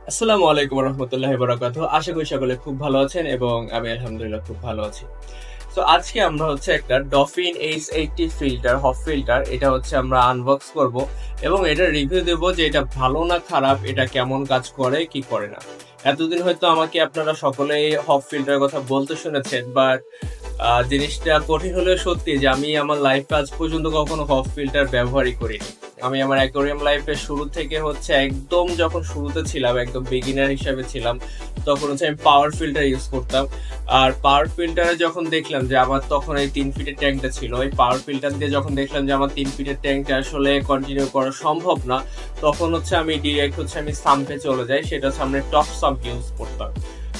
আসসালামু আলাইকুম রহমতুল্লাহি বারাকাতুহু। আশা করি সকলে খুব ভালো আছেন এবং আমি আলহামদুলিল্লাহ খুব ভালো আছি। তো আজকে আমরা একটা ডফিন H80 ফিল্টার, হপ ফিল্টার, এটা আমরা আনবক্স করব এবং এটা রিভিউ দেব যে এটা ভালো না খারাপ, এটা কেমন কাজ করে কি করে না। এতদিন হয়তো আমাকে আপনারা সকলেই হপ ফিল্টারের কথা বলতে শুনেছেন, বাট জিনিসটা কঠিন হলেও সত্যি যে আমি আমার লাইফে আজ পর্যন্ত কখনো হপ ফিল্টার ব্যবহারই করিনি। আমি আমার অ্যাকোয়ারিয়াম লাইফের শুরু থেকে একদম যখন শুরুতে ছিলাম, একদম বিগিনার হিসাবে ছিলাম, তখন আমি পাওয়ার ফিল্টার ইউজ করতাম। আর পাওয়ার ফিল্টারে যখন দেখলাম যে আমার তখন এই 3 ফিটের ট্যাঙ্কটা ছিল, ওই পাওয়ার ফিল্টার দিয়ে যখন দেখলাম যে আমার 3 ফিটের ট্যাঙ্কটা আসলে কন্টিনিউ করা সম্ভব না, তখন আমি ডিরেক্ট আমি সাম্পে চলে যাই। সেটা আমরা টপ সাম্প ইউজ করতাম।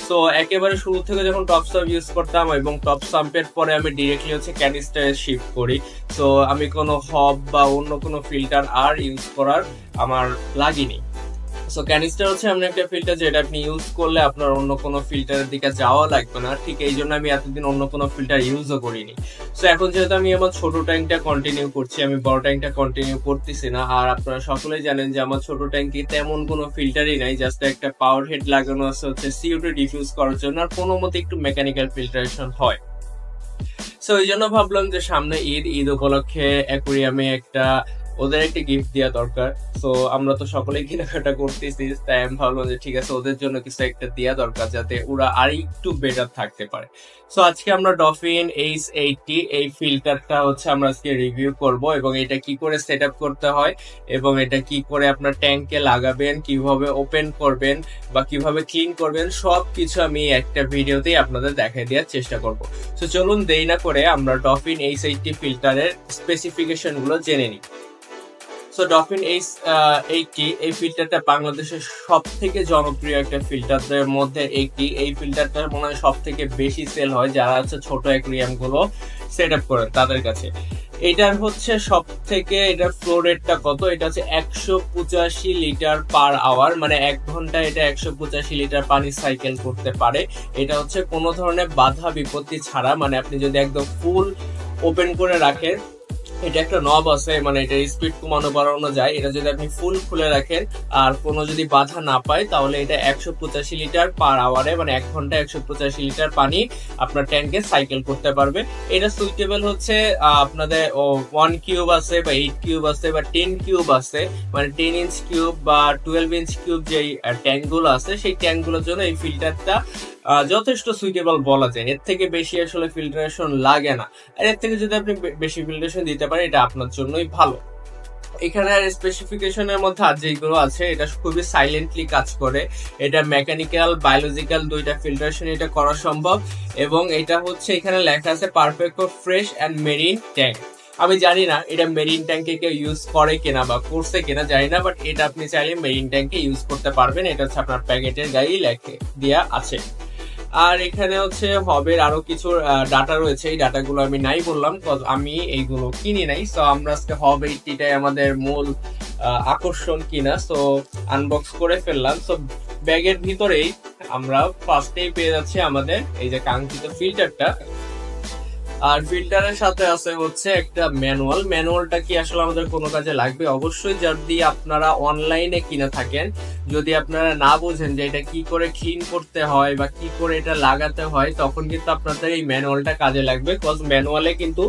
সো একেবারে শুরু থেকে যখন টপ সাম্প ইউজ করতাম এবং টপ সাম্পের পরে আমি ডিরেক্টলি ক্যানিস্টারে শিফট করি। সো আমি কোনো হব বা অন্য কোনো ফিল্টার আর ইউজ করার আমার লাগেনি। সো ক্যানিস্টার এমন একটা ফিল্টার যেটা আপনি ইউজ করলে আপনার অন্য কোনো ফিল্টারের দিকে যাওয়া লাগবে না। ঠিক এই জন্য আমি এতদিন অন্য কোনো ফিল্টার ইউজও করিনি। সো এখন যেহেতু আমি আমার ছোট ট্যাঙ্কটা কন্টিনিউ করছি, আমি বড় ট্যাঙ্কটা কন্টিনিউ করতেছি না। আর আপনারা সকলেই জানেন যে আমার ছোট ট্যাঙ্কে তেমন কোনো ফিল্টারই নাই, জাস্ট একটা পাওয়ার হেড লাগানো আছে CO2 ডিফিউজ করার জন্য, আর কোনো মতে একটু মেকানিক্যাল ফিল্টারেশন হয়। সো এই জন্য ভাবলাম যে সামনে ঈদ উপলক্ষে অ্যাকোয়ারিয়ামে ওদের একটা গিফট দেওয়া দরকার। সো আমরা তো সকলেই কেনাকাটা করতেছি, তাই আমি ভাবলাম যে ঠিক আছে, ওদের জন্য কিছু একটা দেওয়া দরকার যাতে ওরা আর একটু বেটার থাকতে পারে। সো আজকে আমরা ডফিন H80 এই ফিল্টারটা আমরা আজকে রিভিউ করব এবং এটা কি করে সেট আপ করতে হয় এবং এটা কি করে আপনার ট্যাঙ্কে লাগাবেন, কিভাবে ওপেন করবেন বা কিভাবে ক্লিন করবেন, সব কিছু আমি একটা ভিডিওতেই আপনাদের দেখাই দেওয়ার চেষ্টা করব। সো চলুন দেরি না করে আমরা ডফিন H80 ফিল্টারের স্পেসিফিকেশন গুলো জেনে নিই। সো ডফিন H80 এই ফিল্টারটা বাংলাদেশের সব থেকে জনপ্রিয় একটা ফিল্টারদের মধ্যে একটি। এই ফিল্টারটা মনে হয় সব থেকে বেশি সেল হয় যারা ছোট অ্যাকোয়ারিয়াম গুলো সেট আপ করে তাদের কাছে। এটার সব থেকে এটার ফ্লো রেটটা কত, এটা 185 লিটার পার আওয়ার, মানে 1 ঘন্টা এটা 185 লিটার পানি সাইকেল করতে পারে। এটা কোনো ধরনের বাধা বিপত্তি ছাড়া, মানে আপনি যদি একদম ফুল ওপেন করে রাখেন, এটা একটা নব আছে, মানে এটা স্পিড কমানো বাড়ানো যায়। এটা যদি আপনি ফুল খুলে রাখেন আর কোনো যদি বাধা না পায়, তাহলে এটা 185 লিটার পার আওয়ারে, মানে 1 ঘন্টা 185 লিটার পানি আপনার ট্যাঙ্কে সাইকেল করতে পারবে। এটা সুইটেবল আপনাদের 1 কিউব আছে বা 8 কিউব আছে বা 10 কিউব আছে, মানে 10 ইঞ্চ কিউব বা 12 ইঞ্চ কিউব যে ট্যাঙ্ক গুলো আছে, সেই ট্যাঙ্ক গুলোর জন্য এই ফিল্টারটা যথেষ্ট সুইটেবল বলা যায়। এর থেকে বেশি আসলে ফিল্টারেশন লাগে না, আর এর থেকে যদি আপনি বেশি ফিল্টারেশন দিতে পারেন, এটা আপনার জন্যই ভালো। এখানে স্পেসিফিকেশনের মধ্যে যেগুলো আছে, এটা খুবই সাইলেন্টলি কাজ করে। এটা মেকানিক্যাল, বায়োলজিক্যাল দুইটা ফিল্টারেশন এটা করা সম্ভব। এবং এটা এখানে লেখা আছে perfect for fresh and marine tank. আমি জানি না এটা মেরিন ট্যাঙ্কে কেউ ইউজ করে কিনা বা করছে কিনা জানি না, বাট এটা আপনি চাইলে মেরিন ট্যাঙ্কে ইউজ করতে পারবেন। এটা আপনার প্যাকেটের গায়ে লেখে দেওয়া আছে। আর এখানে হবের আরো কিছু ডাটা রয়েছে, এই ডাটাগুলো আমি নাই বললাম, আমি এইগুলো কিনি নাই। সো আমরা আজকে হব 80টাই আমাদের মূল আকর্ষণ কিনা। সো আনবক্স করে ফেললাম। সো ব্যাগের ভিতরেই আমরা ফার্স্টেই পেয়ে যাচ্ছি আমাদের এই যে কাঙ্ক্ষিত ফিল্টারটা। আর ফিল্টারের সাথে আছে একটা ম্যানুয়াল। ম্যানুয়ালটা কি আসলে আমাদের কোনো কাজে লাগবে? অবশ্যই যদি আপনারা অনলাইনে কিনে থাকেন, যদি আপনারা না বোঝেন যে এটা কি করে ক্লিন করতে হয় বা কি করে এটা লাগাতে হয়, তখন কিন্তু আপনাদের এই ম্যানুয়ালটা কাজে লাগবে। কজ ম্যানুয়ালে কিন্তু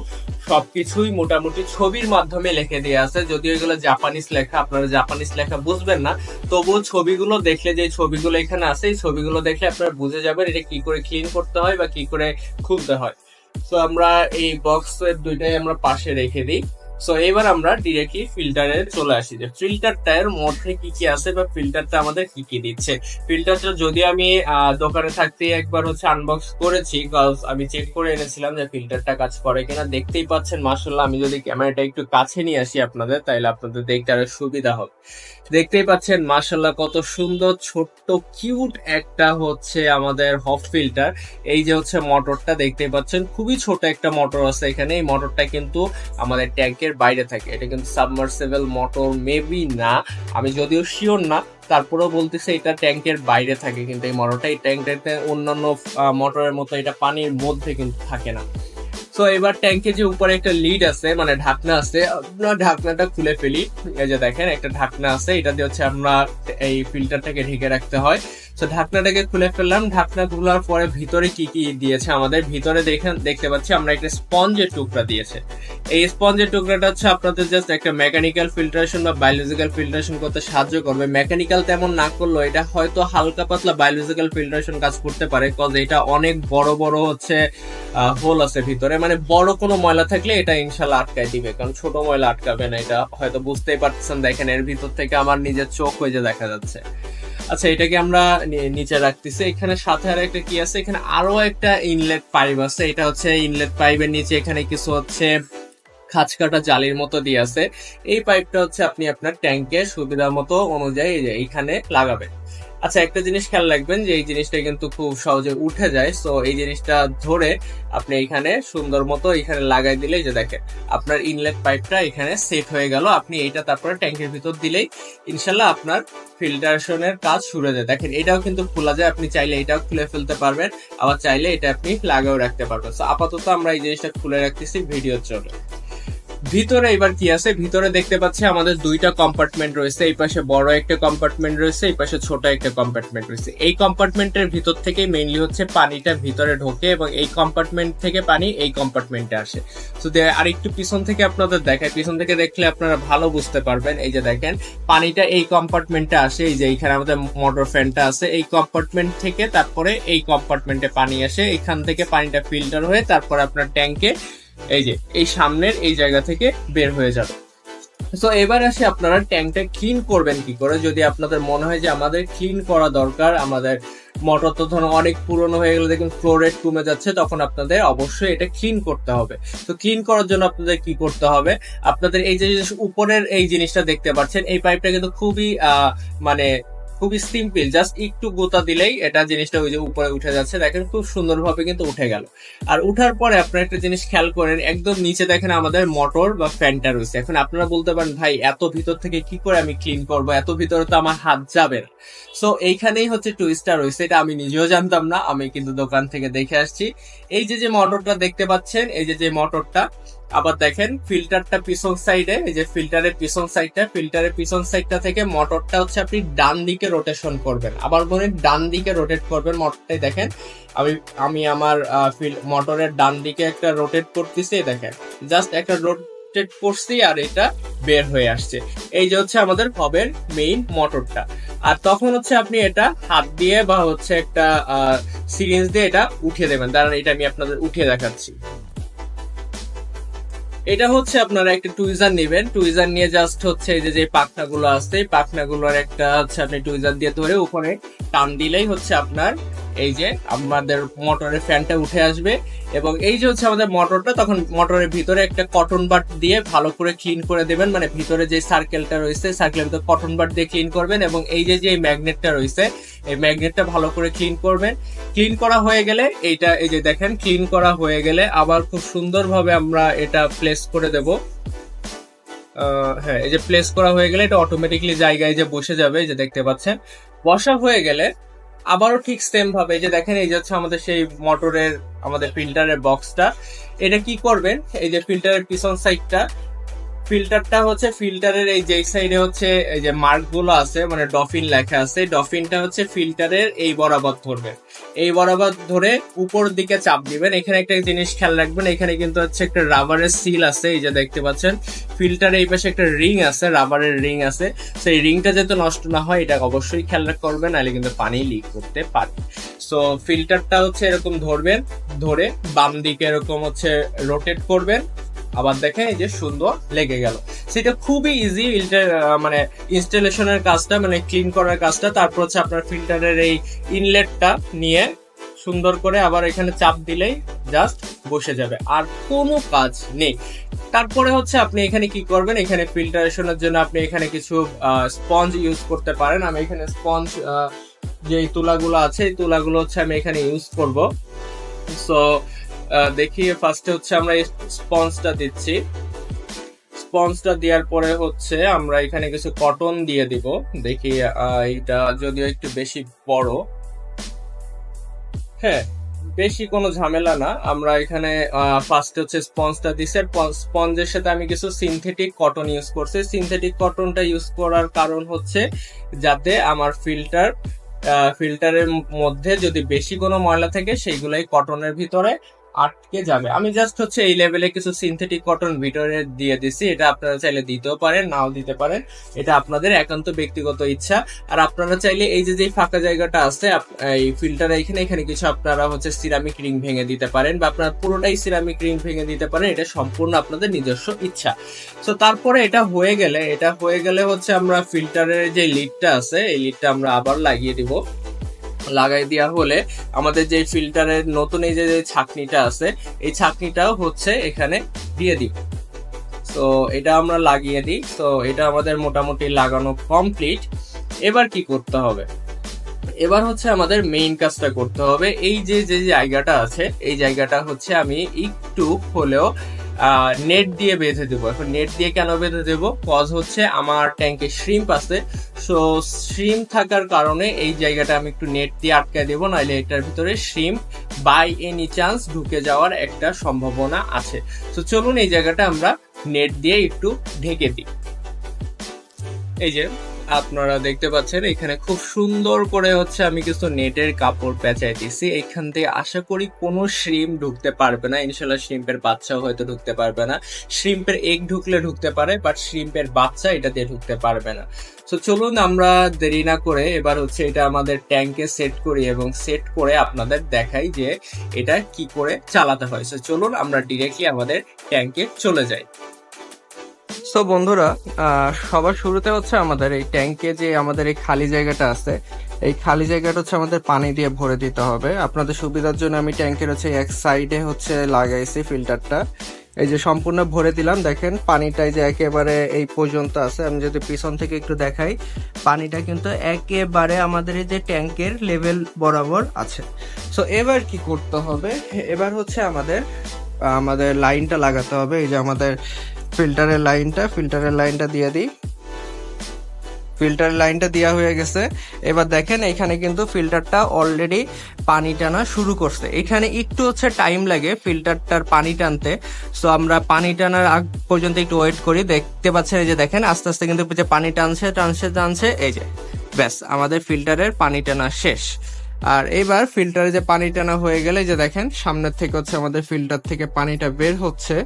সবকিছুই মোটামুটি ছবির মাধ্যমে লিখে দেওয়া আছে। যদিও এগুলো জাপানিজ লেখা, আপনারা জাপানিজ লেখা বুঝবেন না, তবুও ছবিগুলো দেখলে, যে ছবিগুলো এখানে আছে, এই ছবিগুলো দেখলে আপনারা বুঝে যাবেন এটা কি করে ক্লিন করতে হয় বা কি করে খুলতে হয়। সো আমরা এই বক্সের দুইটাই আমরা পাশে রেখে দিই। সো এবার আমরা ডিরেক্টলি ফিল্টারে চলে আসি যে ফিল্টারটার মধ্যে কি কি আছে বা ফিল্টারটা আমাদের কি কি দিচ্ছে। ফিল্টারটা যদি আমি দোকানে থাকতে একবার আনবক্স করেছি, কজ আমি চেক করে এনেছিলাম যে ফিল্টারটা কাজ করে কিনা। দেখতেই পাচ্ছেন মাশাআল্লাহ, আমি যদি ক্যামেরাটা একটু কাছে নিয়ে আসি আপনাদের, তাইলে আপনাদের দেখতে আরো সুবিধা হবে। দেখতেই পাচ্ছেন মাশাআল্লাহ কত সুন্দর ছোট্ট কিউট একটা আমাদের হপ ফিল্টার। এই যে মোটরটা দেখতেই পাচ্ছেন, খুবই ছোট একটা মোটর আছে এখানে। এই মোটরটা কিন্তু আমাদের ট্যাঙ্কের বাইরে থাকে, এটা কিন্তু সাবমার্সিবল মোটর মেবি না, আমি যদিও শিওর না, তারপরেও বলতেছে এটা ট্যাঙ্কের বাইরে থাকে। কিন্তু এই মোটরটা এই ট্যাঙ্কটাতে অন্যান্য মোটরের মতো এটা পানির মধ্যে কিন্তু থাকে না। সো এবার ট্যাঙ্কে যে উপরে একটা লিড আছে মানে ঢাকনা আছে, আমরা ঢাকনাটা খুলে ফেলি। এই যে দেখেন একটা ঢাকনা আছে, এটা দিয়ে হচ্ছে আমরা এই ফিল্টারটাকে ঢেকে রাখতে হয়। তো ঢাকনাটাকে খুলে ফেললাম। ঢাকনা খোলার পরে ভিতরে কি কি দিয়েছে আমাদের, ভিতরে দেখতে পাচ্ছি আমরা একটা স্পঞ্জের টুকরা দিয়েছে। এই স্পঞ্জের টুকরাটা হচ্ছে আপনাদের জাস্ট একটা মেকানিক্যাল ফিল্টারেশন বা বায়োলজিক্যাল ফিল্টারেশন করতে সাহায্য করবে। মেকানিক্যাল তেমন না করলেও এটা হয়তো হালকা পাতলা বায়োলজিক্যাল ফিল্টারেশন কাজ করতে পারে, কজ এটা অনেক বড় বড় হচ্ছে হোল আছে ভিতরে, মানে বড় কোনো ময়লা থাকলে এটা ইনশাল্লাহ আটকায় দিবে, কারণ ছোট ময়লা আটকাবে না। এটা হয়তো বুঝতেই পারতেছেন, দেখেন এর ভিতর থেকে আমার নিজের চোখ হয়ে যে দেখা যাচ্ছে। আচ্ছা, এটাকে আমরা নিচে রাখতেছি। এখানে সাথে আর একটা কি আছে, এখানে আরো একটা ইনলেট পাইপ আছে। এটা হচ্ছে ইনলেট পাইপের নিচে এখানে কিছু হচ্ছে খাঁজ কাটা জালির মতো দিয়ে আছে। এই পাইপটা হচ্ছে আপনি আপনার ট্যাঙ্কের সুবিধা মতো অনুযায়ী এইখানে লাগাবেন। আচ্ছা, একটা জিনিস খেয়াল রাখবেন যে এই জিনিসটা কিন্তু খুব সহজে উঠে যায়। সো এই জিনিসটা ধরে আপনি এখানে সুন্দর মতো এখানে লাগাই দিলে যে দেখেন আপনার ইনলেট পাইপটা এখানে সেট হয়ে গেল। আপনি এইটা তারপরে ট্যাঙ্কের ভিতর দিলেই ইনশাল্লাহ আপনার ফিল্টারেশনের কাজ শুরু হয়ে যায়। দেখেন এটাও কিন্তু খোলা যায়, আপনি চাইলে এটাও খুলে ফেলতে পারবেন, আবার চাইলে এটা আপনি লাগাও রাখতে পারবেন। সো আপাতত আমরা এই জিনিসটা খুলে রাখতেছি, ভিডিও চলে। ভিতরে এবার কি আছে, ভিতরে দেখতে পাচ্ছি আমাদের দুইটা কম্পার্টমেন্ট রয়েছে। এই পাশে বড় একটা কম্পার্টমেন্ট রয়েছে, এই পাশে ছোট একটা কম্পার্টমেন্ট রয়েছে। এই কম্পার্টমেন্টের ভিতর থেকে মেইনলি হচ্ছে পানিটা ভিতরে ঢোকে এবং এই কম্পার্টমেন্ট থেকে পানি এই কম্পার্টমেন্টে আসে। তো আর একটু পিছন থেকে আপনাদের দেখায়, পিছন থেকে দেখলে আপনারা ভালো বুঝতে পারবেন। এই যে দেখেন পানিটা এই কম্পার্টমেন্টে আসে, এই যে এইখানে আমাদের মোটর ফ্যানটা আছে, এই কম্পার্টমেন্ট থেকে তারপরে এই কম্পার্টমেন্টে পানি আসে। এখান থেকে পানিটা ফিল্টার হয়ে তারপরে আপনার ট্যাঙ্কে এই যে এই সামনের এই জায়গা থেকে বের হয়ে যাবে। তো এবার আসে আপনারা ট্যাঙ্কটা ক্লিন করবেন কি করে। যদি আপনাদের মনে হয় যে আমাদের ক্লিন করা দরকার, আমাদের মোটর তো ধরুন অনেক পুরনো হয়ে গেলে দেখুন ফ্লোরেট কমে যাচ্ছে, তখন আপনাদের অবশ্যই এটা ক্লিন করতে হবে। তো ক্লিন করার জন্য আপনাদের কি করতে হবে, আপনাদের এই যে উপরের এই জিনিসটা দেখতে পাচ্ছেন, এই পাইপটা কিন্তু খুবই সিম্পল, জাস্ট একটু গোতা দিলেই এটা জিনিসটা ওই যে উপরে উঠে যাচ্ছে। দেখেন খুব সুন্দরভাবে কিন্তু উঠে গেল। আর উঠার পরে আপনারা একটা জিনিস খেয়াল করেন, একদম নিচে দেখেন আমাদের মোটর বা ফ্যানটা রয়েছে। এখন আপনারা বলতে পারেন ভাই এত ভিতর থেকে কি করে আমি ক্লিন করবো, এত ভিতরে তো আমার হাত যাবে না। সো এইখানেই হচ্ছে টুইস্টটা রয়েছে, এটা আমি নিজেও জানতাম না, আমি কিন্তু দোকান থেকে দেখে আসছি। এই যে মোটরটা দেখতে পাচ্ছেন, এই যে মোটরটা, আবার দেখেন ফিল্টারটা পিছন সাইডে, এই যে ফিল্টারের পিছন সাইডটা থেকে মোটরটা হচ্ছে আপনি ডান দিকে রোটেশন করবেন। আবার বলে ডান দিকে রোটেট করবেন মোটরটাই। দেখেন আমি আমার মোটরের ডান দিকে একটা রোটেট করতেছি, দেখেন জাস্ট একটা রোটেট করছি আর এটা বের হয়ে আসছে। এই যে হচ্ছে আমাদের হবের মেইন মোটরটা। আর তখন হচ্ছে আপনি এটা হাত দিয়ে বা হচ্ছে একটা সিরিঞ্জ দিয়ে এটা উঠিয়ে দেবেন। দাঁড়ান, এটা আমি আপনাদের উঠিয়ে দেখাচ্ছি। এটা হচ্ছে আপনারা একটা টুইজার নেবেন, টুইজার নিয়ে জাস্ট হচ্ছে এই যে পাখনাগুলো আছে, পাখনাগুলোর একটা হচ্ছে আপনি টুইজার দিয়ে ধরে উপরে টান দিলেই হচ্ছে আপনার এই যে আমাদের মোটরের ফ্যানটা উঠে আসবে। এবং এই যে হচ্ছে আমাদের মোটরটা, তখন মোটরের ভিতরে একটা কটন বাড দিয়ে ভালো করে ক্লিন করে দেবেন, মানে ভিতরে যে সার্কেলটা রয়েছে সার্কেলের ভিতরে কটন বাড দিয়ে ক্লিন করবেন। এবং এই যে ম্যাগনেটটা রয়েছে এই ম্যাগনেটটা ভালো করে ক্লিন করবেন। ক্লিন করা হয়ে গেলে এইটা এই যে দেখেন ক্লিন করা হয়ে গেলে আবার খুব সুন্দরভাবে আমরা এটা প্লেস করে দেব। হ্যাঁ, এই যে প্লেস করা হয়ে গেলে এটা অটোমেটিকলি জায়গায় যে বসে যাবে, এই যে দেখতে পাচ্ছেন। বসা হয়ে গেলে আবারও ঠিক সেম ভাবে যে দেখেন এই যে হচ্ছে আমাদের সেই মোটরের আমাদের ফিল্টারের বক্সটা, এটা কি করবেন, এই যে ফিল্টারের পিছন সাইডটা, ফিল্টারটা হচ্ছে ফিল্টারের এই যে সাইডে হচ্ছে এই যে মার্ক গুলো আছে, মানে ডফিন লেখা আছে, ডফিনটা হচ্ছে ফিল্টারের এই বরাবর ধরবেন। এই বরাবর ধরে উপর দিকে চাপ দিবেন। এখানে একটা জিনিস খেয়াল রাখবেন, এখানে কিন্তু হচ্ছে একটা রাবারের সিল আছে, এই যে দেখতে পাচ্ছেন। ফিল্টারে এই পাশে একটা রিং আছে, রাবারের রিং আছে। সেই রিংটা যাতে নষ্ট না হয় এটা অবশ্যই খেয়াল করবেন, নাহলে কিন্তু পানি লিক করতে পারে। সো ফিল্টারটা হচ্ছে এরকম ধরবেন, ধরে বাম দিকে এরকম হচ্ছে রোটেট করবেন। আবার দেখেন এই যে সুন্দর লেগে গেল। সেটা খুবই ইজি, মানে ইনস্টলেশনের কাজটা, মানে ক্লিন করার কাজটা। তারপর হচ্ছে আপনার ফিল্টারের এই ইনলেটটা নিয়ে সুন্দর করে আবার এখানে চাপ দিলেই জাস্ট বসে যাবে, আর কোনো কাজ নেই। তারপরে হচ্ছে আপনি এখানে কি করবেন, এখানে ফিল্টারেশনের জন্য আপনি এখানে কিছু স্পঞ্জ ইউজ করতে পারেন। আমি এখানে স্পঞ্জ যে তুলাগুলো আছে এই তুলাগুলো হচ্ছে আমি এখানে ইউজ করব। সো দেখি ফার্স্টে হচ্ছে আমরা এই স্পঞ্জটা দিচ্ছি। স্পঞ্জটা দেওয়ার পরে হচ্ছে আমরা এখানে কিছু কটন দিয়ে দিব। দেখি এটা যদিও একটু বেশি বড়, হ্যাঁ বেশি কোনো ঝামেলা না। আমরা এখানে ফার্স্ট হচ্ছে স্পঞ্জটা দিছি, স্পঞ্জের সাথে আমি কিছু সিনথেটিক কটন ইউজ করছি। সিনথেটিক কটনটা ইউজ করার কারণ হচ্ছে যাতে আমার ফিল্টারের মধ্যে যদি বেশি কোনো ময়লা থাকে সেইগুলাই কটনের ভিতরে আটকে যাবে। আমি জাস্ট হচ্ছে এই লেভেলে কিছু সিনথেটিক কটন ভিতরে দিয়ে দিছি। এটা আপনারা চাইলে দিতেও পারেন, নাও দিতে পারেন, এটা আপনাদের একান্ত ব্যক্তিগত ইচ্ছা। আর আপনারা চাইলে এই যে ফাঁকা জায়গাটা আছে এই ফিল্টার এখানে কিছু আপনারা হচ্ছে সিরামিক রিং ভেঙে দিতে পারেন, বা আপনারা পুরোটাই সিরামিক রিং ভেঙে দিতে পারেন। এটা সম্পূর্ণ আপনাদের নিজস্ব ইচ্ছা। তো তারপরে এটা হয়ে গেলে হচ্ছে আমরা ফিল্টারের যে লিডটা আছে এই লিডটা আমরা আবার লাগিয়ে দিব। লাগাই দেওয়া হলে আমাদের যে ফিল্টারের নতুন এই যে ছাঁকনিটা আছে এই ছাঁকনিটাও হচ্ছে এখানে দিয়ে দিব। তো এটা আমরা লাগিয়ে দিই। তো এটা আমাদের মোটামুটি লাগানো কমপ্লিট। এবার কি করতে হবে? এবার হচ্ছে আমাদের মেইন কাজটা করতে হবে। এই যে জায়গাটা আছে এই জায়গাটা হচ্ছে আমি একটু হলেও নেট দিয়ে বেঁধে দেবো। এখন নেট দিয়ে কেন বেঁধে দেবো? কজ হচ্ছে আমার ট্যাঙ্কে শ্রিম্প আছে। সো শ্রিম্প থাকার কারণে এই জায়গাটা আমি একটু নেট দিয়ে আটকে দেবো, নাহলে এটার ভিতরে শ্রিম্প বাই এনি চান্স ঢুকে যাওয়ার একটা সম্ভাবনা আছে। তো চলুন এই জায়গাটা আমরা নেট দিয়ে একটু ঢেকে দিই। এই যে আপনারা দেখতে পাচ্ছেন এখানে খুব সুন্দর করে হচ্ছে আমি কিছু নেটের কাপড় পেঁচাই দিছি। এখান থেকে আশা করি কোনো শ্রিম্প ঢুকতে পারবে না। ইনশাল্লাহ শ্রিম্পের বাচ্চাও হয়তো ঢুকতে পারবে না। শ্রিম্পের এগ ঢুকলে ঢুকতে পারে, বাট শ্রিম্পের বাচ্চা এটা দিয়ে ঢুকতে পারবে না। তো চলুন আমরা দেরি না করে এবার হচ্ছে এটা আমাদের ট্যাঙ্কে সেট করি এবং সেট করে আপনাদের দেখাই যে এটা কি করে চালাতে হয়। তো চলুন আমরা ডিরেক্টলি আমাদের ট্যাঙ্কে চলে যাই। সো বন্ধুরা, সবার শুরুতে হচ্ছে আমাদের এই ট্যাঙ্কে যে আমাদের এই খালি জায়গাটা আছে এই খালি জায়গাটা হচ্ছে আমাদের পানি দিয়ে ভরে দিতে হবে। আপনাদের সুবিধার জন্য আমি ট্যাঙ্কের হচ্ছে এক সাইডে হচ্ছে লাগাইছি ফিল্টারটা। এই যে সম্পূর্ণ ভরে দিলাম। দেখেন পানিটাই যে একেবারে এই পর্যন্ত আছে। আমি যদি পিছন থেকে একটু দেখাই, পানিটা কিন্তু একেবারে আমাদের এই যে ট্যাঙ্কের লেভেল বরাবর আছে। সো এবার কি করতে হবে? এবার হচ্ছে আমাদের লাইনটা লাগাতে হবে। এই যে আমাদের ফিল্টারের লাইনটা দিয়ে দিই। ফিল্টারের লাইনটা দেওয়া হয়ে গেছে। এবার দেখেন এখানে কিন্তু ফিল্টারটা অলরেডি পানি টানা শুরু করছে। এখানে একটু হচ্ছে টাইম লাগে ফিল্টারটার পানি টানতে। সো আমরা পানি টানার আগ পর্যন্ত একটু ওয়েট করি। দেখতে পাচ্ছেন এই যে দেখেন আস্তে আস্তে কিন্তু পানি টানছে। এই যে ব্যাস আমাদের ফিল্টারের পানি টানা শেষ। আর এবার ফিল্টারে যে পানি টানা হয়ে গেলে যে দেখেন সামনের থেকে হচ্ছে আমাদের ফিল্টার থেকে পানিটা বের হচ্ছে।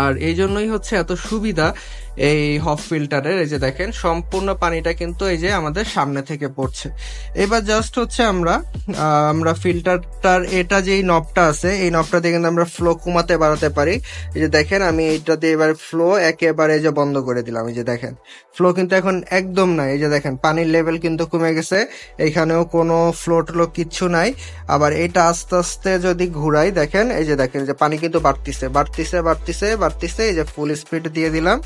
আর এই জন্যই হচ্ছে এত সুবিধা এই হফ ফিল্টারের। এই যে দেখেন সম্পূর্ণ পানিটা কিন্তু এই যে আমাদের সামনে থেকে পড়ছে। এবার জাস্ট হচ্ছে আমরা ফিল্টারটার এটা যেই নবটা আছে এই নবটা দিয়ে কিন্তু আমরা ফ্লো কমাতে বাড়াতে পারি। এই যে দেখেন আমি এইটা দিয়ে এবার ফ্লো একেবারে যে বন্ধ করে দিলাম। এই যে দেখেন ফ্লো কিন্তু এখন একদম নাই। এই যে দেখেন পানির লেভেল কিন্তু কমে গেছে, এখানেও কোনো ফ্লো ট্লো কিচ্ছু নাই। আবার এটা আস্তে আস্তে যদি ঘুরাই দেখেন এই যে পানি কিন্তু বাড়তিছে। এই যে ফুল স্পিড দিয়ে দিলাম।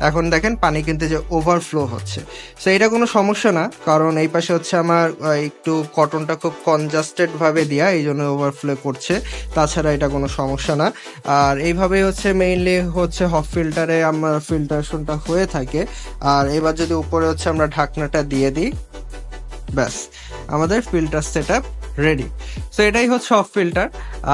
এখন দেখেন পানি কিন্তু যে ওভারফ্লো হচ্ছে। সো এটা কোনো সমস্যা না, কারণ এই পাশে হচ্ছে আমার একটু কটনটা খুব কনজাস্টেড ভাবে দেয়া, এই জন্য ওভারফ্লো করছে। তাছাড়া এটা কোনো সমস্যা না। আর এইভাবেই হচ্ছে মেইনলি হচ্ছে হফ ফিল্টারে আমার ফিল্টারেশনটা হয়ে থাকে। আর এবার যদি উপরে হচ্ছে আমরা ঢাকনাটা দিয়ে দিই, ব্যাস আমাদের filter set up ready. So এটাই হচ্ছে অফ ফিল্টার।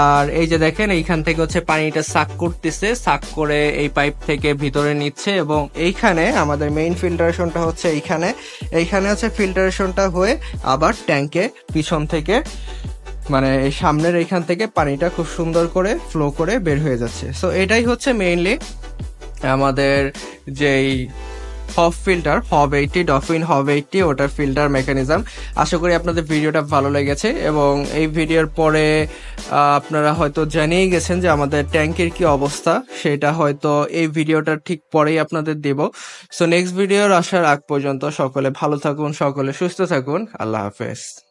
আর এই যে দেখেন এইখান থেকে হচ্ছে পানিটা সাক করতেছে, সাক করে এই পাইপ থেকে ভিতরে নিচ্ছে এবং এইখানে আমাদের মেইন ফিল্টারেশনটা হচ্ছে এইখানে হচ্ছে ফিল্টারেশনটা হয়ে আবার ট্যাঙ্কে পিছন থেকে মানে এই সামনের এইখান থেকে পানিটা খুব সুন্দর করে ফ্লো করে বের হয়ে যাচ্ছে। সো এটাই হচ্ছে মেইনলি আমাদের যেই হফ ফিল্টার ডফিন হব 80 ওটার ফিল্টার মেকানিজম। আশা করি আপনাদের ভিডিওটা ভালো লেগেছে এবং এই ভিডিওর পরে আপনারা হয়তো জানিয়ে গেছেন যে আমাদের ট্যাঙ্কের কি অবস্থা, সেটা হয়তো এই ভিডিওটার ঠিক পরেই আপনাদের দেব। সো নেক্সট ভিডিওর আসার আগ পর্যন্ত সকলে ভালো থাকুন, সকলে সুস্থ থাকুন। আল্লাহ হাফেজ।